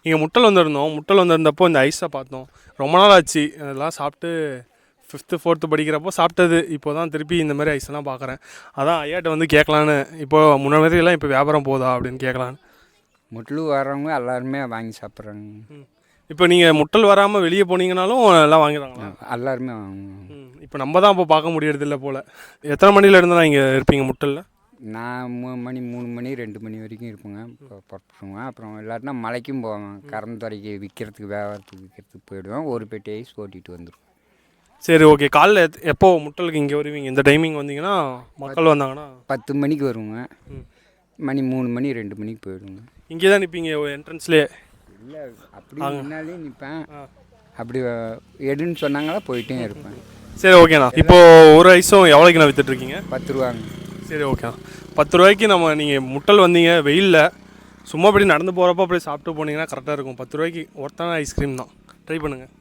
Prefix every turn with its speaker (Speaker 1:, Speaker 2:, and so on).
Speaker 1: இங்கே முட்டல் வந்திருந்தப்போ இந்த ஐஸை பார்த்தோம். ரொம்ப நாள் ஆச்சு அதெல்லாம் சாப்பிட்டு. 5th 4th படிக்கிறப்போ சாப்பிட்டது. இப்போ தான் திருப்பி இந்த மாதிரி ஐஸ்லாம் பார்க்குறேன். அதான் ஐயாட்ட வந்து கேட்கலான்னு. இப்போ முன்னாடிலாம் இப்போ வியாபாரம் போதா அப்படின்னு கேட்கலான்னு.
Speaker 2: முட்டல் வர்றவங்க எல்லாருமே வாங்கி சாப்பிட்றாங்க.
Speaker 1: இப்போ நீங்கள் முட்டல் வராமல் வெளியே போனீங்கனாலும் எல்லாம் வாங்கிடுறாங்களா?
Speaker 2: எல்லாருமே வாங்குவாங்க.
Speaker 1: இப்போ நம்ம தான் இப்போ பார்க்க முடியறதில்ல போல். எத்தனை மணியில் இருந்து தான் இங்கே இருப்பீங்க முட்டலில்?
Speaker 2: நான் 3 மணி 2 மணி வரைக்கும் இருப்பேங்க. இப்போ புறப்படுவேன். அப்புறம் இல்லாட்டினா மலைக்கும் போவேன். கறந்துறைக்கு விற்கிறதுக்கு வியாபாரத்துக்கு விற்கிறதுக்கு போயிடுவேன். ஒரு பெட்டி ஐஸ் ஓட்டிகிட்டு வந்துடுவேன்.
Speaker 1: சரி, ஓகே. காலைல எப்போ முட்டலுக்கு இங்கே வருவீங்க? இந்த டைமிங் வந்தீங்கன்னா மக்கள் வந்தாங்கன்னா
Speaker 2: 10 மணிக்கு வருவோங்க. மணி 3 மணி 2 மணிக்கு போயிடுவோங்க.
Speaker 1: இங்கே தான் நிற்பீங்க என்ட்ரன்ஸ்லேயே?
Speaker 2: இல்லை, அப்படி முன்னாலே நிற்பேன். அப்படி எடுன்னு சொன்னாங்களா போயிட்டே இருப்பேன்.
Speaker 1: சரி, ஓகேண்ணா. இப்போது ஒரு ஐஸும் எவ்வளோக்குண்ணா விற்றுட்ருக்கீங்க?
Speaker 2: 10 ரூபாங்க.
Speaker 1: சரி, ஓகேண்ணா. 10 ரூபாய்க்கு நீங்கள் முட்டல் வந்தீங்க வெயிலில் சும்மா அப்படி நடந்து போகிறப்போ அப்படியே சாப்பிட்டு போனீங்கன்னா கரெக்டாக இருக்கும். 10 ரூபாய்க்கு ஒருத்தான ஐஸ்கிரீம் தான். ட்ரை பண்ணுங்கள்.